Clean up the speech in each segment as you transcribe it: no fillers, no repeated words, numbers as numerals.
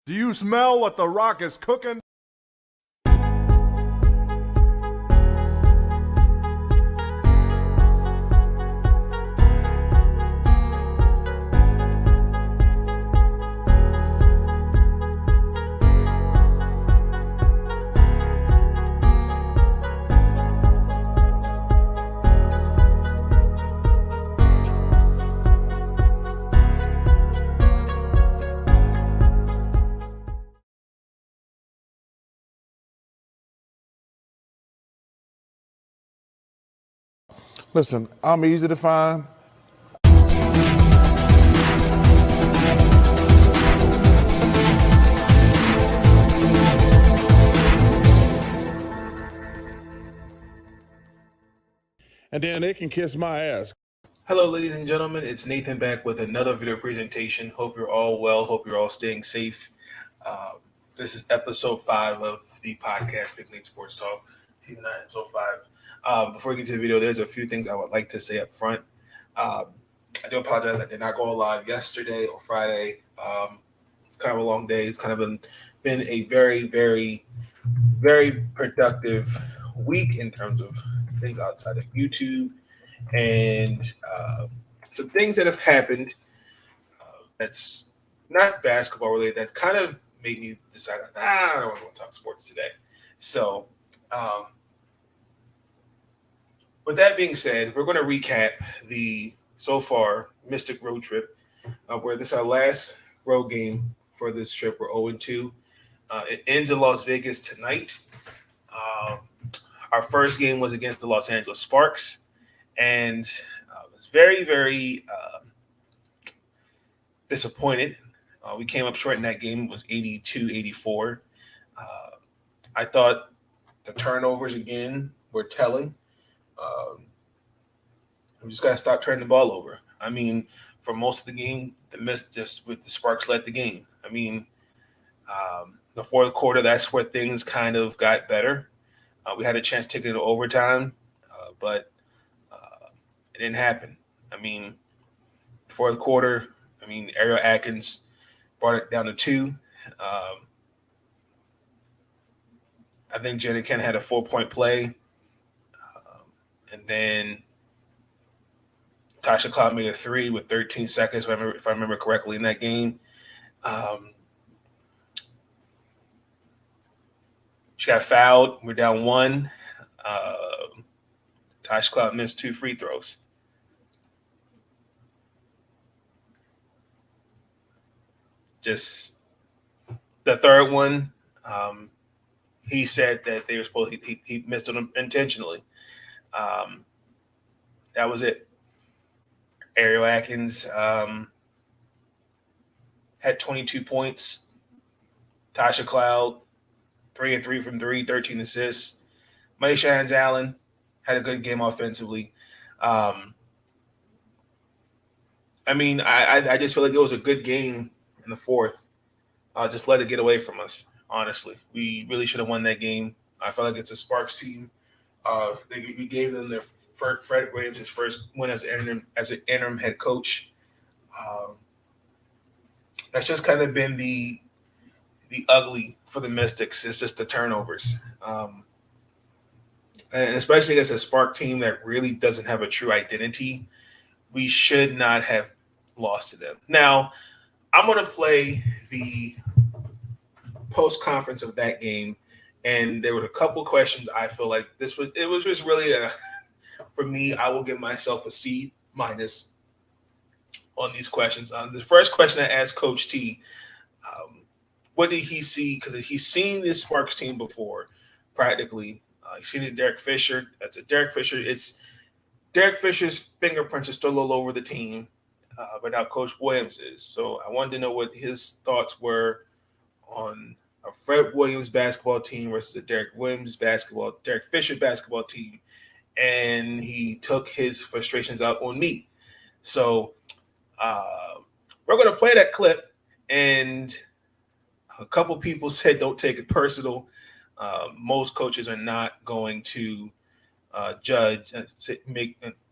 Do you smell what The Rock is cooking? Listen, I'm easy to find. And then they can kiss my ass. Hello, ladies and gentlemen. It's Nathan back with another video presentation. Hope you're all well. Hope you're all staying safe. This is episode 5 of the podcast, Big League Sports Talk, season 9, episode 5. Before we get to the video, there's a few things I would like to say up front. I do apologize. I did not go live yesterday or Friday. It's kind of a long day. It's kind of been a very, very, very productive week in terms of things outside of YouTube and some things that have happened that's not basketball related that kind of made me decide, I don't want to talk sports today. So with that being said, we're going to recap the so far Mystic road trip where this is our last road game for this trip. We're 0-2. It ends in Las Vegas tonight. Our first game was against the Los Angeles Sparks, and I was very, very disappointed. We came up short in that game. It was 82-84. I thought the turnovers again were telling. We just got to stop turning the ball over. I mean, for most of the game, the Sparks led the game. I mean, the fourth quarter, that's where things kind of got better. We had a chance to take it to overtime, but it didn't happen. I mean, fourth quarter, Ariel Atkins brought it down to 2. I think Jenny Ken had a 4-point play. And then Tasha Cloud made a 3 with 13 seconds, if I remember correctly, in that game. She got fouled. We're down 1. Tasha Cloud missed 2 free throws. Just the third one, he said that they were supposed he missed them intentionally. That was it. Ariel Atkins had 22 points. Tasha Cloud, 3 and 3 from 3, 13 assists. Maisha Hans-Allen had a good game offensively. I just feel like it was a good game in the fourth. Just let it get away from us, honestly. We really should have won that game. I feel like it's a Sparks team. We gave them their Fred Williams his first win as an interim head coach. That's just kind of been the ugly for the Mystics. It's just the turnovers. And especially against a Spark team that really doesn't have a true identity, we should not have lost to them. Now, I'm going to play the post-conference of that game, and there were a couple questions I feel like it was just really for me, I will give myself a C- on these questions. The first question I asked Coach T, what did he see? Because he's seen this Sparks team before, practically. He's seen it Derek Fisher. That's a Derek Fisher. It's Derek Fisher's fingerprints are still all over the team, but now Coach Williams is. So I wanted to know what his thoughts were on a Fred Williams basketball team versus a Derek Fisher basketball team. And he took his frustrations out on me. So we're going to play that clip, and a couple people said don't take it personal. Most coaches are not going to judge and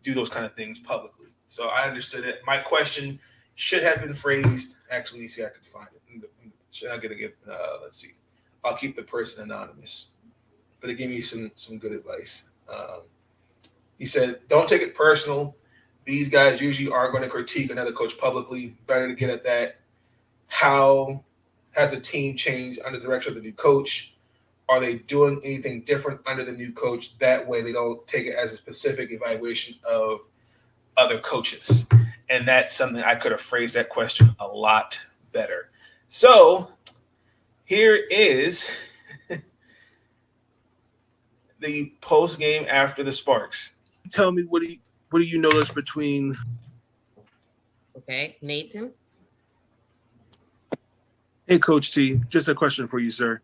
do those kind of things publicly. So I understood it. My question should have been phrased. Actually, let me see if I can find it Should I get? Let's see. I'll keep the person anonymous, but it gave me some good advice. He said, "Don't take it personal. These guys usually are going to critique another coach publicly. Better to get at that. How has the team changed under the direction of the new coach? Are they doing anything different under the new coach? That way they don't take it as a specific evaluation of other coaches." And that's something I could have phrased that question a lot better. So here is the post game after the Sparks. Tell me, what do you notice between? Okay, Nathan. Hey, Coach T, just a question for you, sir.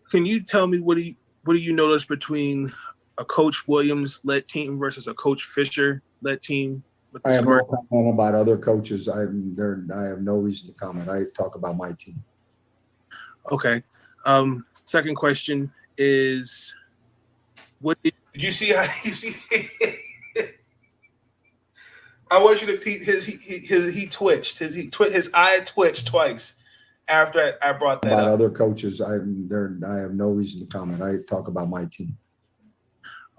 Can you tell me what do you notice between a Coach Williams-led team versus a Coach Fisher-led team? I have no comment about other coaches. I have no reason to comment. I talk about my team. Okay. Second question is, what did you see how you see? I want you to peep he twitched. His eye twitched twice after I brought that about up. Other coaches, I have no reason to comment. I talk about my team.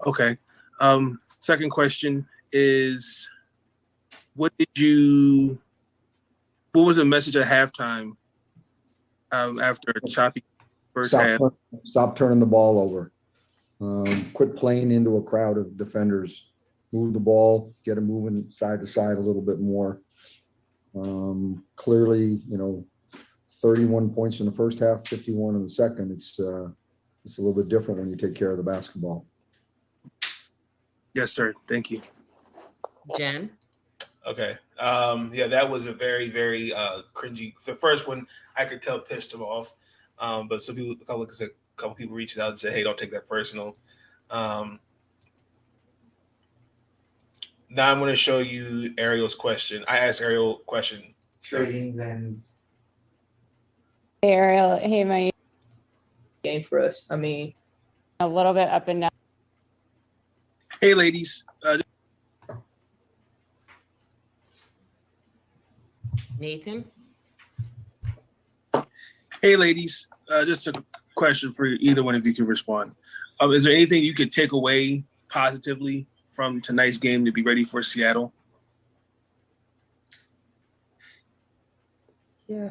Okay. Second question is, what was the message at halftime after a choppy first half? Stop turning the ball over. Quit playing into a crowd of defenders. Move the ball, get them moving side to side a little bit more. Clearly, 31 points in the first half, 51 in the second. It's a little bit different when you take care of the basketball. Yes, sir. Thank you. Jen. Okay. Yeah, that was a very, very cringy. The first one I could tell pissed him off. But some people, a couple people reached out and said, "Hey, don't take that personal." Now I'm going to show you Ariel's question. I asked Ariel a question. Trading and Hey, Ariel. Hey, my game for us. I mean, a little bit up and down. Hey, ladies. Nathan. Hey, ladies. Just a question for either one of you can respond. Is there anything you could take away positively from tonight's game to be ready for Seattle? yeah.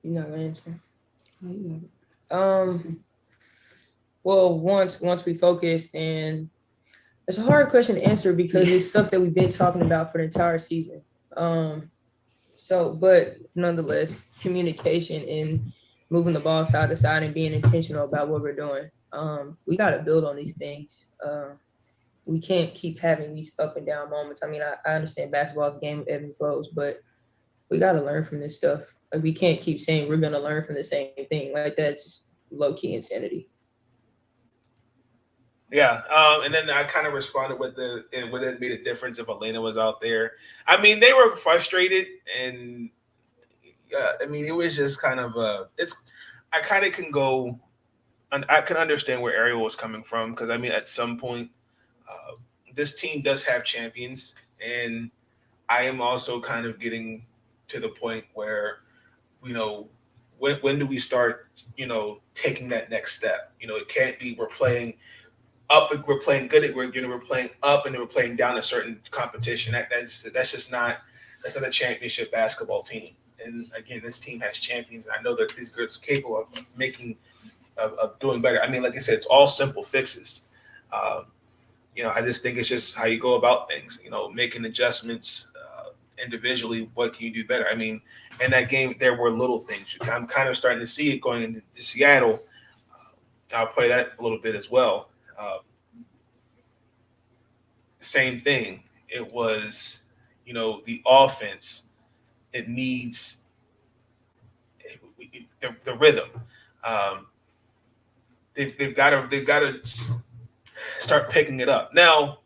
You know the answer. Well, once we focused, and it's a hard question to answer because it's stuff that we've been talking about for the entire season. But nonetheless, communication and moving the ball side to side and being intentional about what we're doing. We got to build on these things. We can't keep having these up and down moments. I mean, I understand basketball is a game of ebb and flows, but we got to learn from this stuff. Like, we can't keep saying we're going to learn from the same thing. Like, that's low-key insanity. Yeah, and then I kind of responded with would it made a difference if Elena was out there? I mean, they were frustrated, and I mean, it was just kind of I kind of can go, and I can understand where Ariel was coming from, because I mean, at some point, this team does have champions, and I am also kind of getting to the point where, when do we start, taking that next step? It can't be we're playing up, we're playing good, we're playing up, and then we're playing down a certain competition. That's just not a championship basketball team. And again, this team has champions, and I know that these girls are capable of doing better. I mean, like I said, it's all simple fixes. I just think it's just how you go about things. Making adjustments individually. What can you do better? I mean, in that game, there were little things. I'm kind of starting to see it going into Seattle. I'll play that a little bit as well. Same thing. It was, the offense. It needs the rhythm. They've got to start picking it up. Now,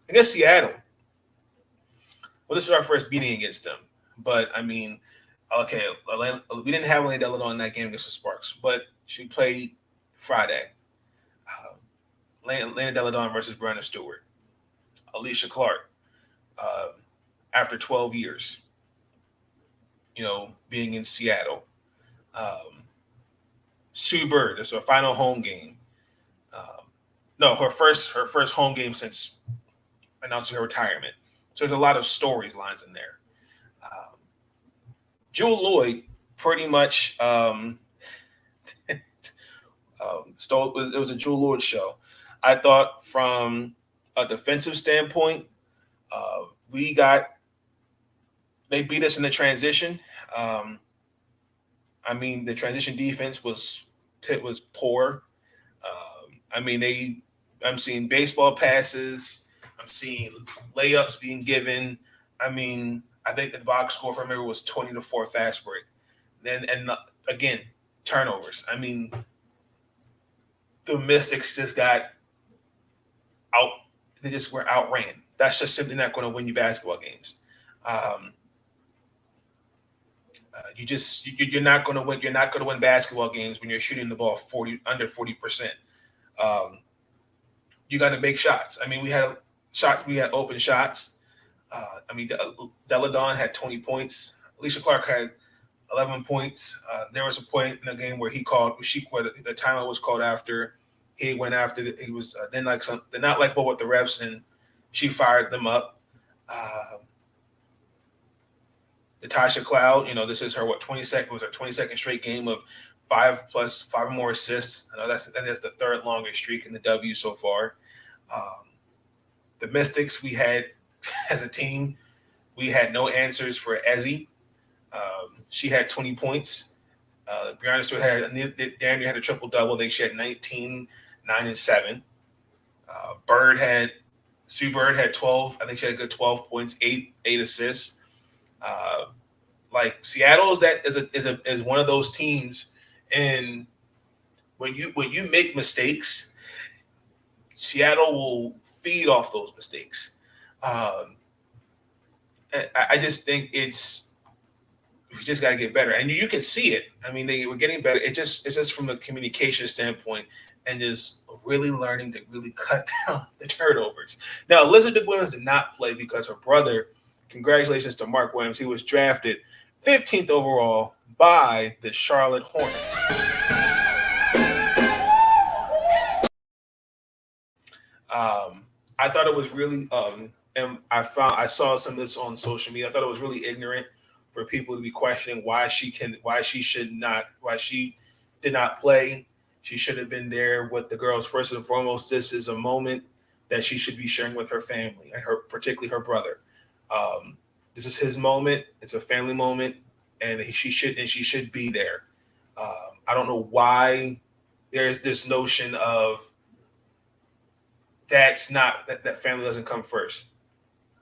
against Seattle, well, this is our first meeting against them. But I mean, okay, we didn't have Elena Deladon in that game against the Sparks, but she played Friday. Lena Deladon versus Brandon Stewart. Alicia Clark, after 12 years. being in Seattle. Sue Bird, it's her final home game. No, her first home game since announcing her retirement. So there's a lot of storylines in there. Jewel Lloyd pretty much stole. It was a Jewel Lloyd show. I thought from a defensive standpoint, they beat us in the transition. The transition defense was poor. I'm seeing baseball passes. I'm seeing layups being given. I think the box score, if I remember, was 20-4 fast break. And again, turnovers. The Mystics just got out. They just were outran. That's just simply not going to win you basketball games. You're not going to win. You're not going to win basketball games when you're shooting the ball under 40%. You got to make shots. We had open shots. Deladon had 20 points. Alicia Clark had 11 points. There was a point in the game where the timeout was called after. He went after. He was they're not like what with the refs, and she fired them up. Natasha Cloud, this is her 22nd straight game of 5 or more assists. I know that's the third longest streak in the W so far. The Mystics, we had as a team, we had no answers for Ezzy. She had 20 points. Brianna Stewart Daniel had a triple double. She had 19, 9, and 7. Sue Bird had 12. I think she had a good 12 points, 8 assists. Seattle is one of those teams, and when you make mistakes, Seattle will feed off those mistakes. I just think we just got to get better, and you can see it. They were getting better. It's just from a communication standpoint, and just really learning to really cut down the turnovers. Now, Elizabeth Williams did not play because her brother. Congratulations to Mark Williams. He was drafted 15th overall by the Charlotte Hornets. I thought it was really, and I saw some of this on social media. I thought it was really ignorant for people to be questioning why she did not play. She should have been there with the girls. First and foremost, this is a moment that she should be sharing with her family and particularly her brother. This is his moment. It's a family moment, and she should be there. I don't know why there's this notion of that family doesn't come first.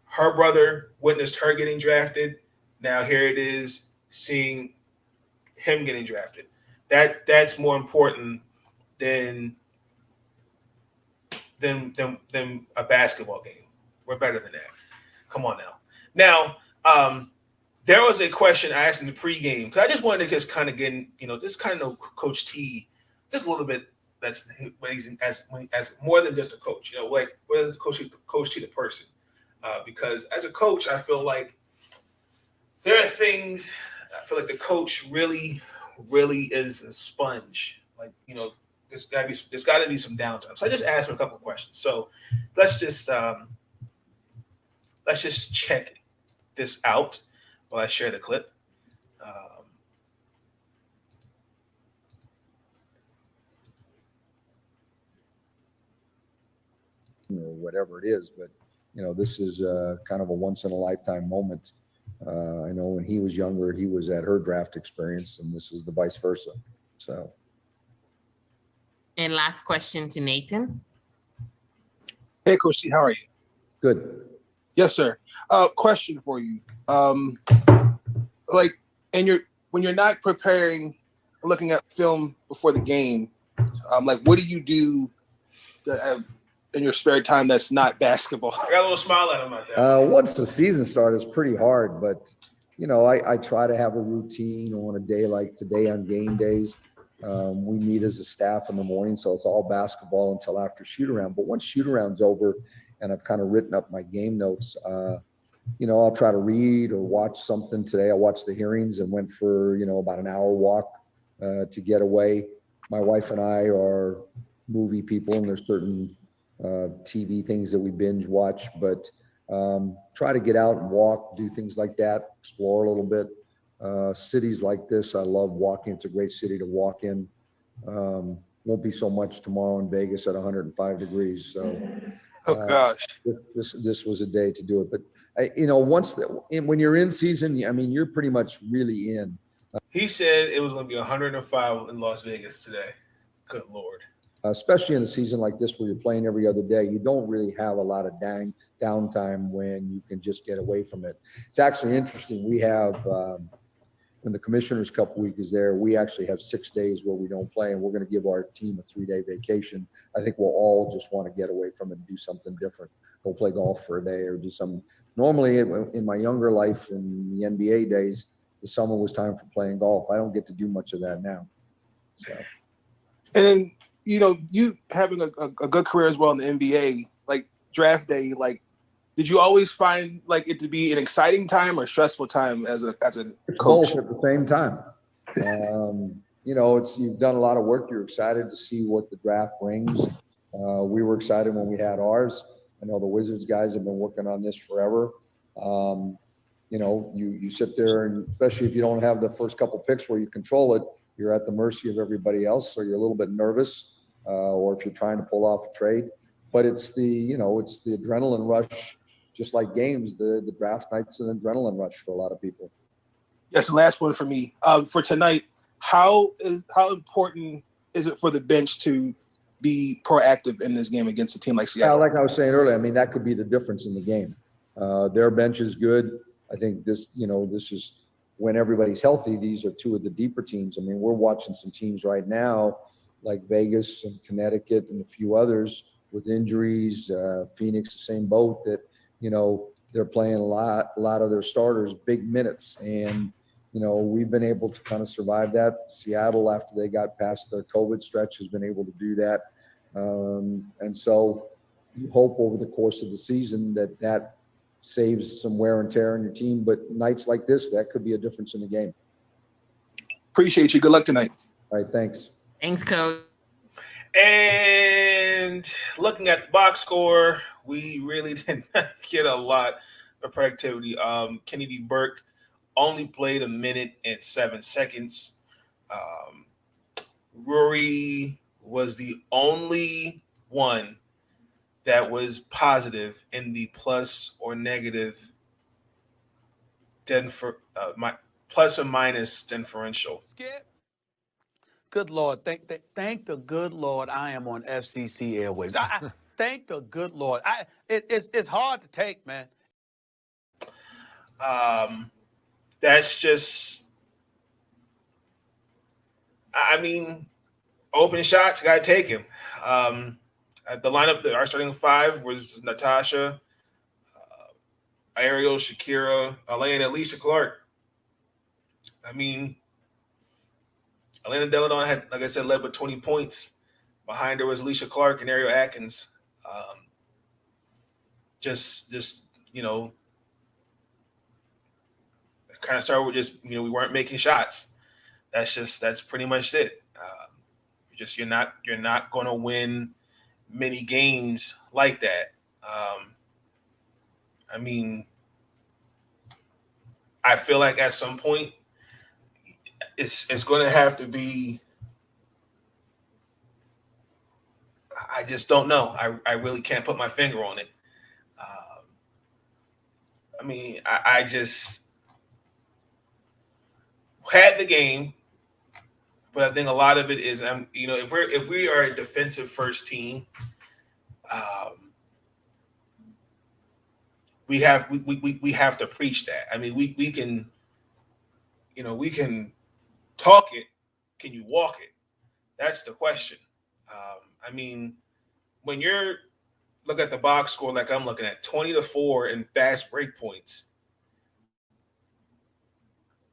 Her brother witnessed her getting drafted. Now here it is seeing him getting drafted. That's more important than a basketball game. We're better than that. Come on now. Now, there was a question I asked in the pregame because I just wanted to just kind of get, just kind of know Coach T just a little bit. That's when he's as more than just a coach. What is Coach T the person? Because as a coach, I feel like there are things. I feel like the coach really is a sponge. There's got to be some downtime. So I just asked him a couple of questions. So let's just check this out while I share the clip. Whatever it is, but this is kind of a once in a lifetime moment. I know when he was younger, he was at her draft experience, and this is the vice versa. So. And last question to Nathan. Hey, Coach T, how are you? Good. Yes, sir. Question for you. When you're not preparing, looking at film before the game, what do you do in your spare time that's not basketball? I got a little smile at him out there. Once the season starts, it's pretty hard, but I try to have a routine on a day like today on game days. We meet as a staff in the morning, so it's all basketball until after shoot around. But once shoot around's over and I've kind of written up my game notes, I'll try to read or watch something. Today I watched the hearings and went for, about an hour walk to get away. My wife and I are movie people, and there's certain TV things that we binge watch, but try to get out and walk, do things like that, explore a little bit. Cities like this, I love walking. It's a great city to walk in. Won't be so much tomorrow in Vegas at 105 degrees. So Oh gosh. this was a day to do it. But when you're in season, I mean, you're pretty much really in. He said it was going to be 105 in Las Vegas today. Good Lord. Especially in a season like this where you're playing every other day, you don't really have a lot of downtime when you can just get away from it. It's actually interesting. We have, when the Commissioner's Cup week is there, we actually have 6 days where we don't play, and we're going to give our team a 3-day vacation. I think we'll all just want to get away from it and do something different. Go play golf for a day or do something. Normally in my younger life, in the NBA days, the summer was time for playing golf. I don't get to do much of that now. So. And you having a good career as well in the NBA, like draft day, like did you always find like it to be an exciting time or stressful time as a It's coach? both at the same time. You've done a lot of work. You're excited to see what the draft brings. We were excited when we had ours. I know the Wizards guys have been working on this forever. You sit there, and especially if you don't have the first couple picks where you control it, you're at the mercy of everybody else. So you're a little bit nervous, or if you're trying to pull off a trade. But it's the adrenaline rush. Just like games, the draft night's an adrenaline rush for a lot of people. Yes, the last one for me. For tonight, how important is it for the bench to be proactive in this game against a team like Seattle? Like I was saying earlier, I mean, that could be the difference in the game. Their bench is good. I think this is when everybody's healthy. These are two of the deeper teams. I mean, we're watching some teams right now like Vegas and Connecticut and a few others with injuries. Phoenix, the same boat that, they're playing a lot of their starters, big minutes. And, we've been able to kind of survive that. Seattle, after they got past their COVID stretch, has been able to do that. And so you hope over the course of the season that saves some wear and tear on your team. But nights like this, that could be a difference in the game. Appreciate you. Good luck tonight. All right, thanks. Thanks, Coach. And looking at the box score, we really did not get a lot of productivity. Kennedy Burke only played 1 minute and 7 seconds. Rory was the only one that was positive in the plus or negative plus or minus differential. Skip. Good Lord, thank the good Lord I am on FCC airwaves. I thank the good Lord. It's hard to take, man. That's just, I mean, open shots, got to take him. At the lineup, our starting 5 was Natasha, Ariels, Shakira, Elaine, Alicia Clark. I mean, Elena Deladon had, like I said, led with 20 points. Behind her was Alicia Clark and Ariel Atkins. Kind of started with just, we weren't making shots. That's pretty much it. You're not going to win many games like that. I mean, I feel like at some point it's going to have to be. I just don't know. I really can't put my finger on it. I mean, I just had the game, but I think a lot of it is, if we are a defensive first team, we have to preach that. I mean, we can, we can talk it. Can you walk it? That's the question. I mean, when you're look at the box score like I'm looking at, 20-4 in fast break points.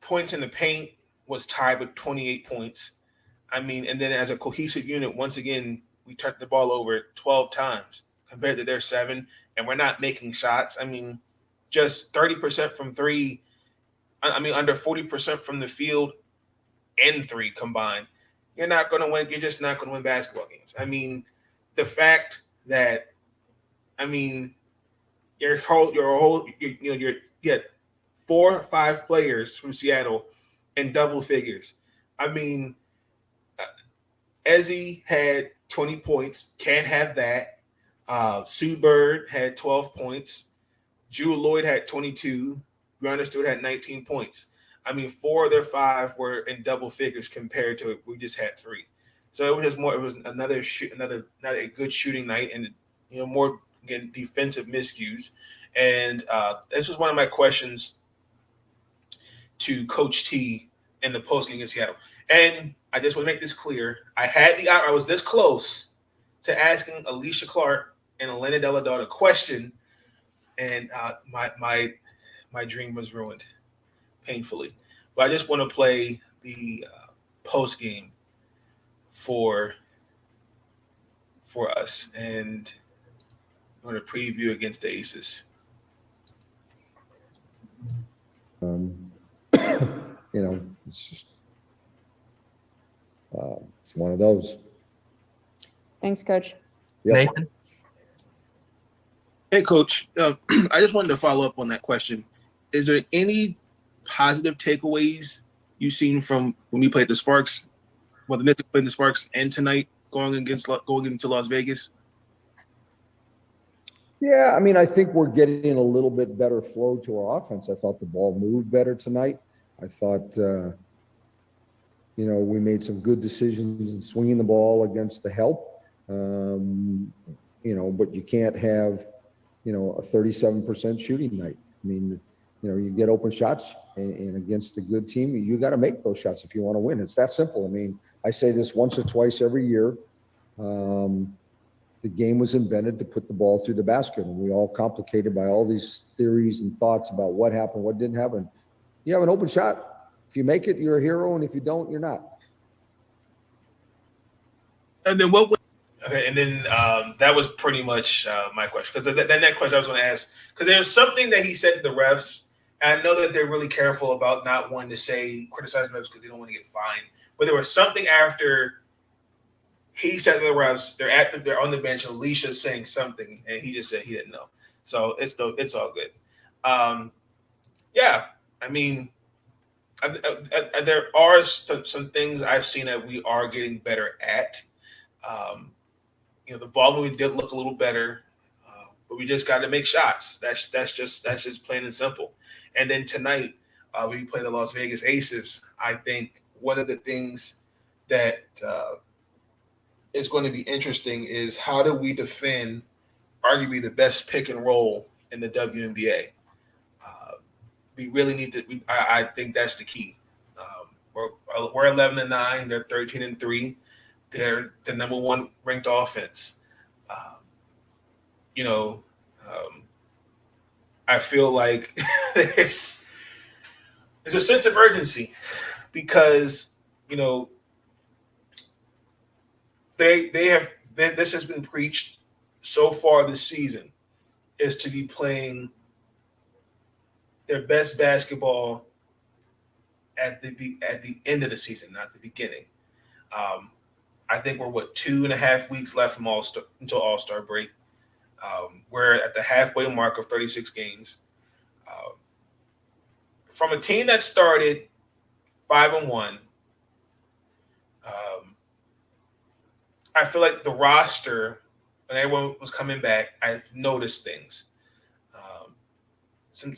Points in the paint was tied with 28 points. I mean, and then as a cohesive unit, once again, we turned the ball over 12 times compared to their 7, and we're not making shots. I mean, just 30% from three. I mean, under 40% from the field and three combined. You're not going to win. You're just not going to win basketball games. I mean, the fact that, I mean, you get 4 or 5 players from Seattle in double figures. I mean, Ezzy had 20 points. Can't have that. Sue Bird had 12 points. Jewel Lloyd had 22. Breonna Stewart had 19 points. I mean, 4 of their 5 were in double figures compared to we just had 3. So it was just more. It was another not a good shooting night, and more again defensive miscues. And this was one of my questions to Coach T in the postgame in Seattle. And I just want to make this clear: I was this close to asking Alicia Clark and Elena Deladon a question, and my dream was ruined painfully. But I just want to play the post game for us, and I'm going to preview against the Aces. It's just it's one of those. Thanks, Coach. Yep. Nathan? Hey, Coach. I just wanted to follow up on that question. Is there any positive takeaways you've seen from when we played the Sparks, well, the Mystics played the Sparks, and tonight going into Las Vegas? Yeah, I mean, I think we're getting a little bit better flow to our offense. I thought the ball moved better tonight. I thought, we made some good decisions in swinging the ball against the help. But you can't have, a 37% shooting night. I mean, you get open shots and against a good team, you got to make those shots if you want to win. It's that simple. I mean, I say this once or twice every year. The game was invented to put the ball through the basket, and we all complicated by all these theories and thoughts about what happened, what didn't happen. You have an open shot. If you make it, you're a hero, and if you don't, you're not. And then what? Okay, and then that was pretty much my question, because the next question I was going to ask, because there's something that he said to the refs, and I know that they're really careful about not wanting to criticize refs because they don't want to get fined, but there was something after he said to the refs, they're on the bench, and Alicia's saying something, and he just said he didn't know. So it's all good. Yeah, I mean, there are some things I've seen that we are getting better at. The ball movement did look a little better, but we just got to make shots. That's just plain and simple. And then tonight, we play the Las Vegas Aces. I think one of the things that is going to be interesting is how do we defend arguably the best pick and roll in the WNBA. We really need to. I think that's the key. We're 11-9. They're 13-3. They're the number 1 ranked offense. I feel like there's a sense of urgency because this has been preached so far this season is to be playing their best basketball at the end of the season, not the beginning. I think we're 2.5 weeks left from until All-Star break. We're at the halfway mark of 36 games. From a team that started 5-1, I feel like the roster, when everyone was coming back, I've noticed things. Some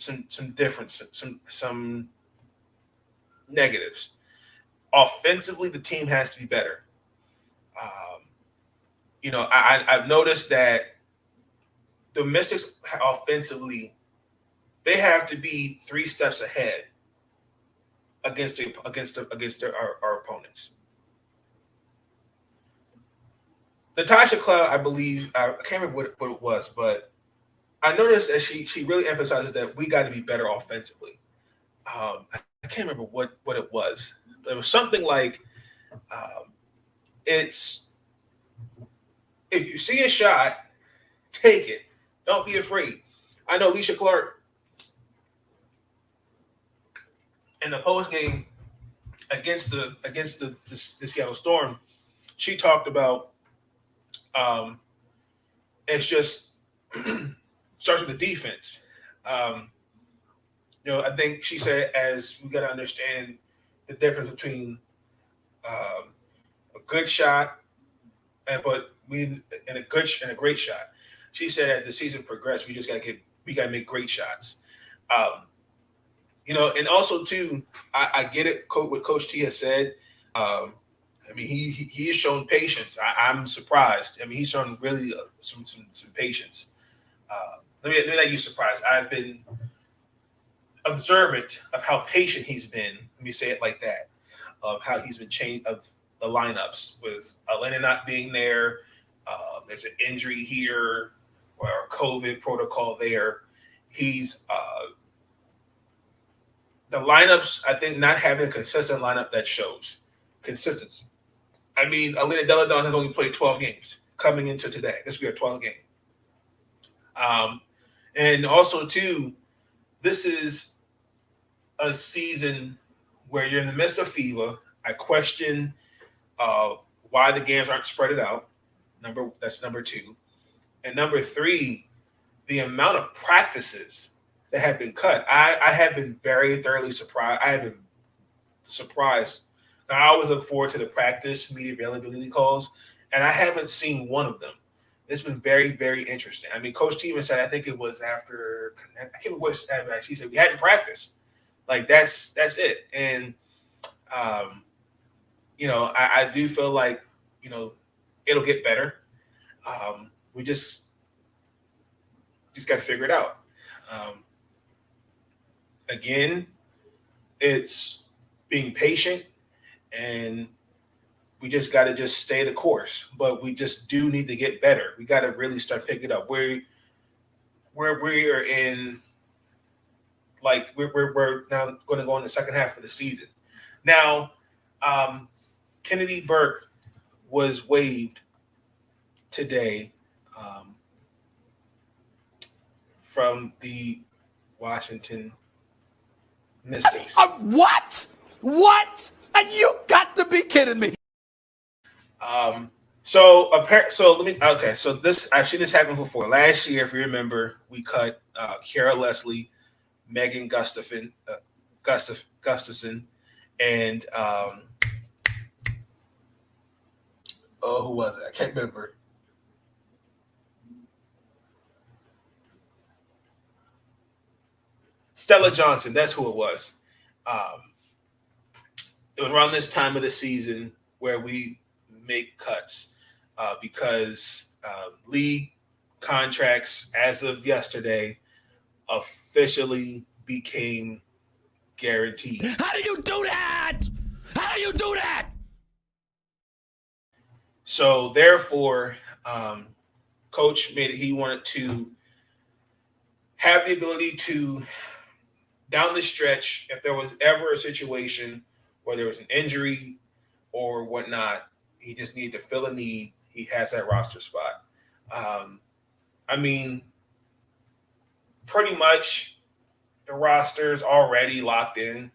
difference, some negatives. Offensively, the team has to be better. I've noticed that the Mystics offensively, they have to be 3 steps ahead against our opponents. Natasha Cloud, I believe, I can't remember what it was, but I noticed that she really emphasizes that we got to be better offensively. I can't remember what it was. It was something like, it's if you see a shot, take it. Don't be afraid. I know Alicia Clark in the post game against the Seattle Storm, she talked about it's just starts with the defense. I think she said as we got to understand the difference between a good shot and a great shot. She said as the season progressed, we got to make great shots. And also too, I get it. What Coach T has said. He has shown patience. I'm surprised. He's shown really some patience. Let me not use surprised. I've been observant of how patient he's been. Let me say it like that. Of how he's been changed of the lineups with Elena not being there. There's an injury here or a COVID protocol there. He's the lineups. I think not having a consistent lineup that shows consistency. Elena Deladon has only played 12 games coming into today. This will be her 12th game. And also, too, this is a season where you're in the midst of FIBA. I question why the games aren't spread out. That's number two. And number three, the amount of practices that have been cut. I have been very thoroughly surprised. I have been surprised. Now, I always look forward to the practice media availability calls, and I haven't seen one of them. It's been very, very interesting. Coach T even said, I think it was after, I can't remember what he said, we hadn't practiced. Like, that's it. And, I do feel like, it'll get better. We just got to figure it out. Again, it's being patient, and we just got to stay the course. But we just do need to get better. We got to really start picking it up. We're in, like, we're now going to go in the second half of the season. Now, Kennedy Burke was waived today from the Washington Mystics. What? And you got to be kidding me. So I've seen this happen before. Last year, if you remember, we cut Kiara Leslie, Megan Gustafson, and who was it? I can't remember. Stella Johnson, that's who it was. It was around this time of the season where we make cuts because league contracts, as of yesterday, officially became guaranteed. How do you do that? So therefore, Coach made it. He wanted to have the ability to, down the stretch, if there was ever a situation where there was an injury or whatnot, he just needed to fill a need. He has that roster spot. Pretty much the roster is already locked in.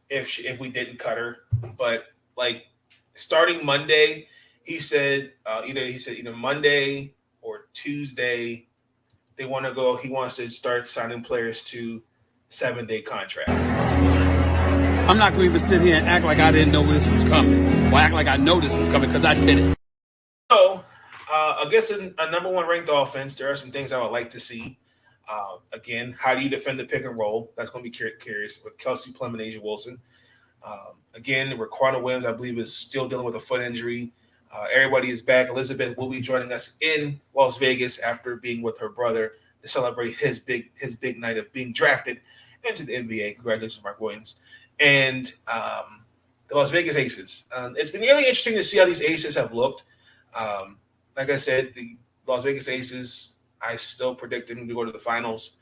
If we didn't cut her, but like starting Monday, he said either Monday or Tuesday they want to go. He wants to start signing players to 7-day contracts. I'm not going to even sit here and act like I didn't know this was coming, or act like I know this was coming, because I did it. So, against a number one ranked offense, there are some things I would like to see. Again, how do you defend the pick and roll? That's going to be curious with Kelsey Plum and Asia Wilson. Again, Raquana Williams, I believe, is still dealing with a foot injury. Everybody is back. Elizabeth will be joining us in Las Vegas after being with her brother to celebrate his big night of being drafted into the NBA. Congratulations, Mark Williams. And the Las Vegas Aces. It's been really interesting to see how these Aces have looked. Like I said, the Las Vegas Aces, I still predict them to go to the finals.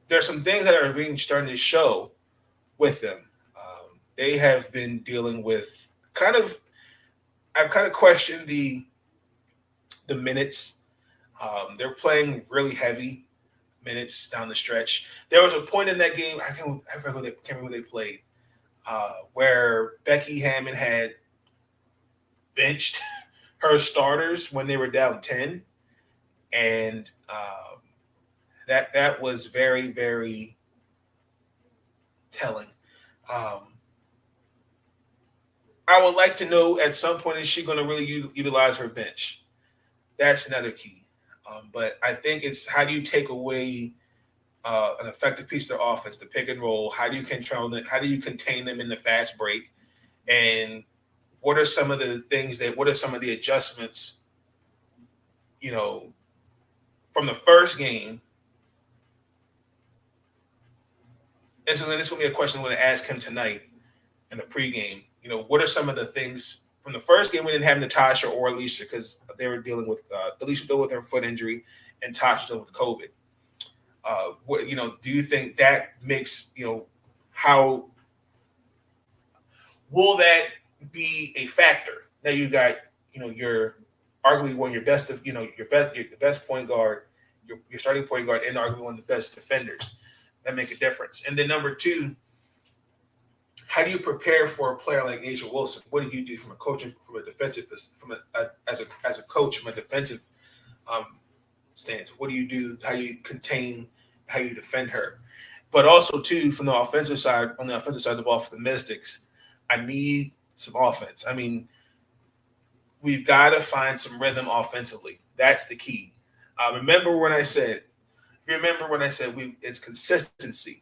There are some things that are starting to show with them. They have been dealing with I've kind of questioned the minutes. They're playing really heavy minutes down the stretch. There was a point in that game, I can't remember who they played, where Becky Hammon had benched her starters when they were down 10. And that was very, very telling. I would like to know at some point, is she going to really utilize her bench? That's another key. But I think it's how do you take away an effective piece of their offense, the pick and roll? How do you control them? How do you contain them in the fast break? And what are some of the adjustments, from the first game? And so this is going to be a question I'm going to ask him tonight in the pregame. What are some of the things from the first game? We didn't have Natasha or Alicia because they were dealing with Alicia dealt with her foot injury and Tasha dealt with COVID. Do you think that makes, how will that be a factor? Now you got, your arguably one of your best, your best point guard, your starting point guard, and arguably one of the best defenders. That make a difference. And then number two, how do you prepare for a player like Asia Wilson? What do you do from a coaching, from a defensive, as a coach from a defensive stance? What do you do? How do you contain? How you defend her? But also too, from the offensive side, on the offensive side of the ball for the Mystics, I need some offense. I mean, we've got to find some rhythm offensively. That's the key. Remember when I said it's consistency.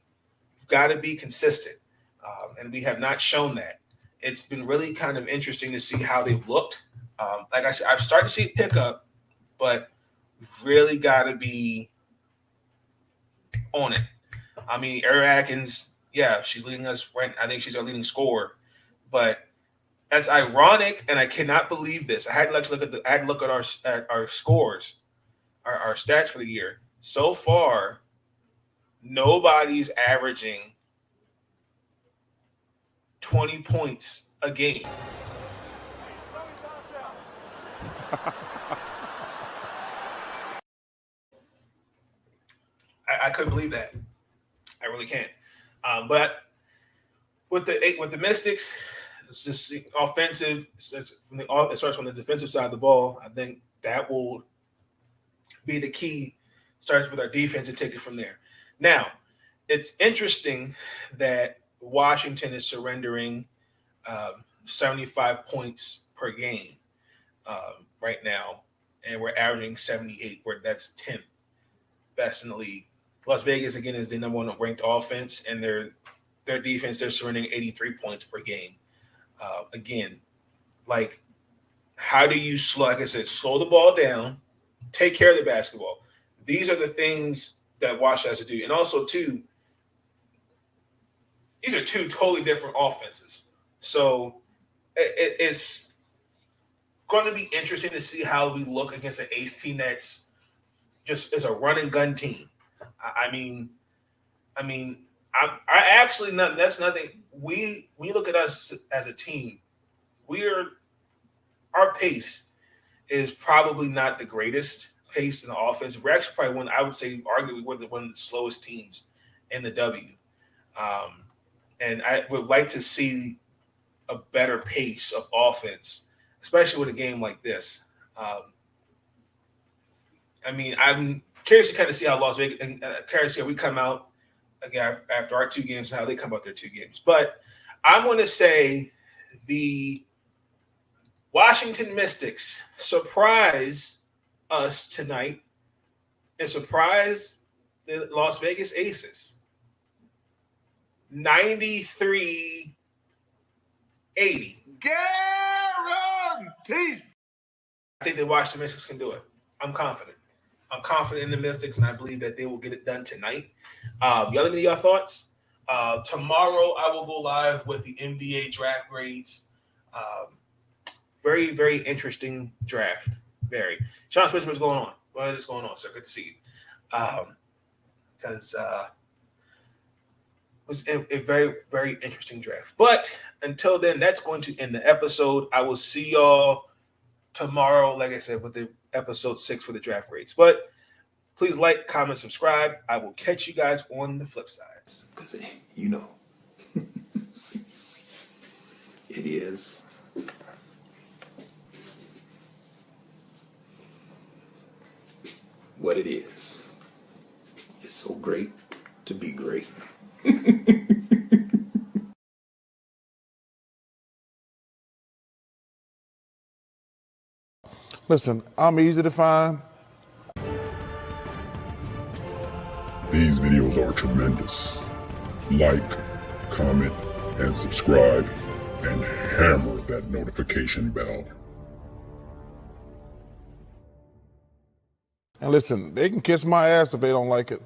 You've got to be consistent. And we have not shown that. It's been really kind of interesting to see how they've looked. Like I said, I've started to see it pick up, but we've really got to be on it. I mean, Ari Atkins, yeah, she's leading us right. I think she's our leading scorer, but that's ironic, and I cannot believe this. I had to look at our scores, our stats for the year. So far, nobody's averaging 20 points a game. I couldn't believe that. I really can't. But with the Mystics, it's just offensive. It starts from the defensive side of the ball. I think that will be the key. Starts with our defense and take it from there. Now, it's interesting that Washington is surrendering 75 points per game right now, and we're averaging 78, where that's 10th best in the league. Las Vegas, again, is the number one ranked offense, and their defense, they're surrendering 83 points per game. Again, like, how do you like I said, slow the ball down, take care of the basketball. These are the things that Washington has to do. And also, too, these are two totally different offenses. So it's going to be interesting to see how we look against an Ace team that's just is a run and gun team. I actually not. That's nothing. When you look at us as a team, our pace is probably not the greatest pace in the offense. We're actually probably one. I would say, arguably, one of the slowest teams in the W. And I would like to see a better pace of offense, especially with a game like this. I'm curious to kind of see how Las Vegas, and curious to see how we come out again after our two games and how they come out their two games. But I'm going to say the Washington Mystics surprise us tonight and surprise the Las Vegas Aces. 93-80. Guaranteed. I think the Washington Mystics can do it. I'm confident. I'm confident in the Mystics, and I believe that they will get it done tonight. Y'all let me know your thoughts. Tomorrow, I will go live with the NBA draft grades. Very, very interesting draft. Very. Sean Smith, what's going on? What is going on, sir? Good to see you. Because it was a very, very interesting draft. But until then, that's going to end the episode. I will see y'all tomorrow, like I said, with the episode 6 for the draft grades. But Please like, comment, subscribe. I will catch you guys on the flip side. Because, you know, it is what it is. It's so great to be great. Listen, I'm easy to find. These videos are tremendous. Like, comment, and subscribe, and hammer that notification bell. And listen, they can kiss my ass if they don't like it.